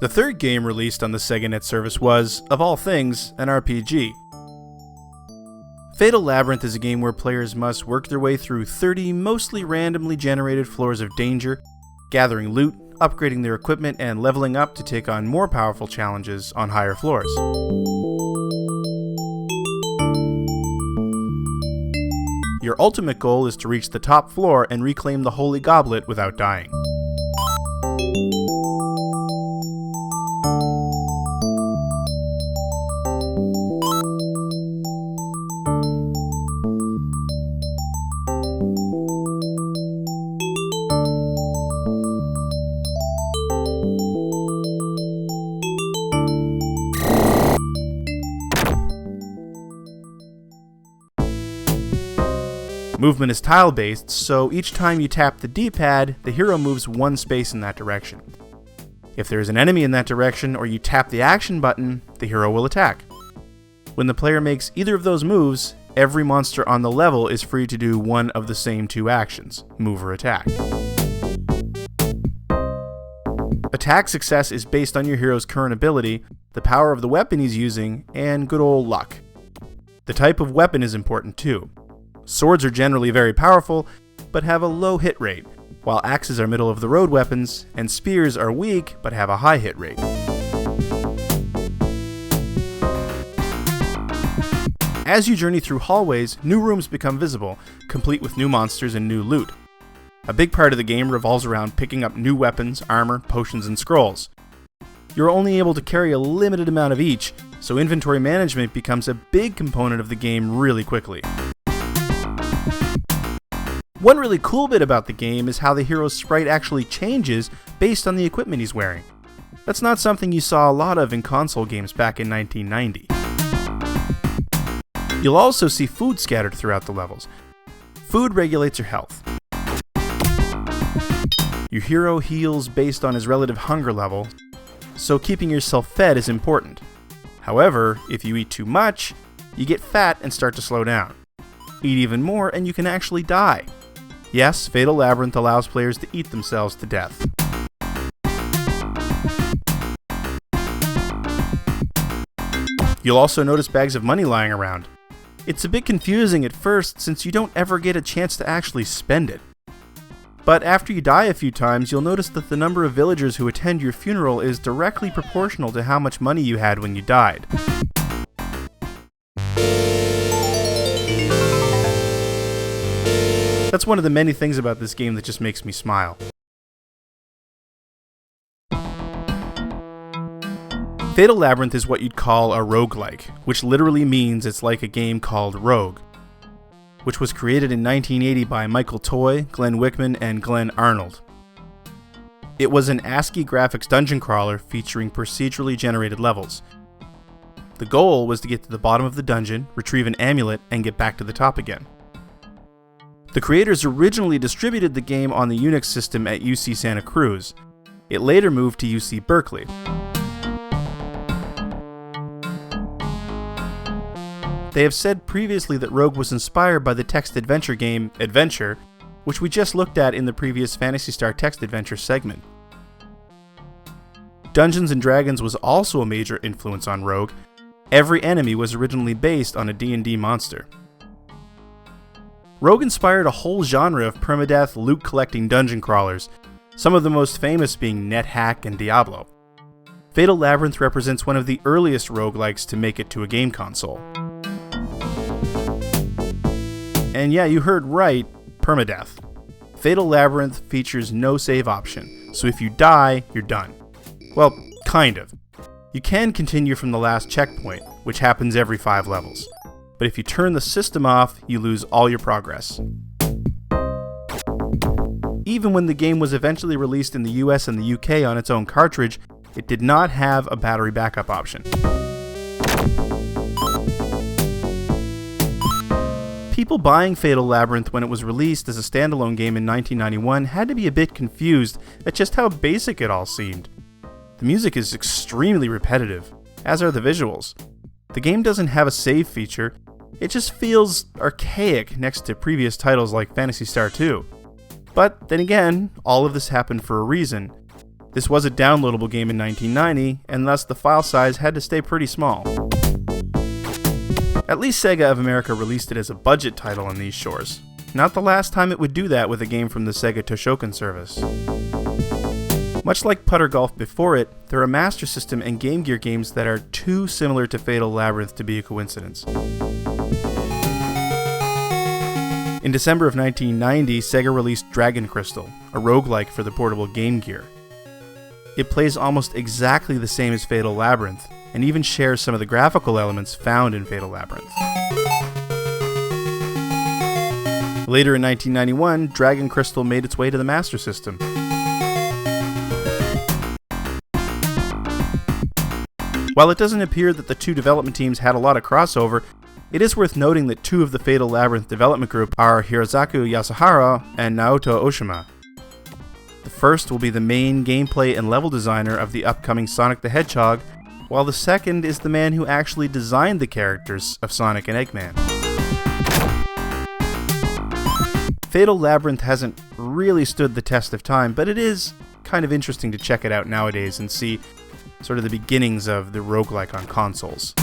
The third game released on the Sega Net service was, of all things, an RPG. Fatal Labyrinth is a game where players must work their way through 30 mostly randomly generated floors of danger, gathering loot, upgrading their equipment, and leveling up to take on more powerful challenges on higher floors. Your ultimate goal is to reach the top floor and reclaim the Holy Goblet without dying. Movement is tile-based, so each time you tap the D-pad, the hero moves one space in that direction. If there is an enemy in that direction, or you tap the action button, the hero will attack. When the player makes either of those moves, every monster on the level is free to do one of the same two actions, move or attack. Attack success is based on your hero's current ability, the power of the weapon he's using, and good old luck. The type of weapon is important too. Swords are generally very powerful, but have a low hit rate, while axes are middle-of-the-road weapons, and spears are weak, but have a high hit rate. As you journey through hallways, new rooms become visible, complete with new monsters and new loot. A big part of the game revolves around picking up new weapons, armor, potions, and scrolls. You're only able to carry a limited amount of each, so inventory management becomes a big component of the game really quickly. One really cool bit about the game is how the hero's sprite actually changes based on the equipment he's wearing. That's not something you saw a lot of in console games back in 1990. You'll also see food scattered throughout the levels. Food regulates your health. Your hero heals based on his relative hunger level, so keeping yourself fed is important. However, if you eat too much, you get fat and start to slow down. Eat even more and you can actually die. Yes, Fatal Labyrinth allows players to eat themselves to death. You'll also notice bags of money lying around. It's a bit confusing at first since you don't ever get a chance to actually spend it. But after you die a few times, you'll notice that the number of villagers who attend your funeral is directly proportional to how much money you had when you died. That's one of the many things about this game that just makes me smile. Fatal Labyrinth is what you'd call a roguelike, which literally means it's like a game called Rogue, which was created in 1980 by Michael Toy, Glenn Wickman, and Glenn Arnold. It was an ASCII graphics dungeon crawler featuring procedurally generated levels. The goal was to get to the bottom of the dungeon, retrieve an amulet, and get back to the top again. The creators originally distributed the game on the Unix system at UC Santa Cruz. It later moved to UC Berkeley. They have said previously that Rogue was inspired by the text adventure game Adventure, which we just looked at in the previous Phantasy Star Text Adventure segment. Dungeons & Dragons was also a major influence on Rogue. Every enemy was originally based on a D&D monster. Rogue inspired a whole genre of permadeath, loot-collecting dungeon crawlers, some of the most famous being NetHack and Diablo. Fatal Labyrinth represents one of the earliest roguelikes to make it to a game console. And yeah, you heard right, permadeath. Fatal Labyrinth features no save option, so if you die, you're done. Well, kind of. You can continue from the last checkpoint, which happens every 5 levels. But if you turn the system off, you lose all your progress. Even when the game was eventually released in the US and the UK on its own cartridge, it did not have a battery backup option. People buying Fatal Labyrinth when it was released as a standalone game in 1991 had to be a bit confused at just how basic it all seemed. The music is extremely repetitive, as are the visuals. The game doesn't have a save feature, it just feels archaic next to previous titles like Phantasy Star 2. But then again, all of this happened for a reason. This was a downloadable game in 1990, and thus the file size had to stay pretty small. At least Sega of America released it as a budget title on these shores. Not the last time it would do that with a game from the Sega Toshokan service. Much like Putter Golf before it, there are Master System and Game Gear games that are too similar to Fatal Labyrinth to be a coincidence. In December of 1990, Sega released Dragon Crystal, a roguelike for the portable Game Gear. It plays almost exactly the same as Fatal Labyrinth, and even shares some of the graphical elements found in Fatal Labyrinth. Later in 1991, Dragon Crystal made its way to the Master System. While it doesn't appear that the two development teams had a lot of crossover, it is worth noting that two of the Fatal Labyrinth development group are Hirozaku Yasuhara and Naoto Oshima. The first will be the main gameplay and level designer of the upcoming Sonic the Hedgehog, while the second is the man who actually designed the characters of Sonic and Eggman. Fatal Labyrinth hasn't really stood the test of time, but it is kind of interesting to check it out nowadays and see sort of the beginnings of the roguelike on consoles.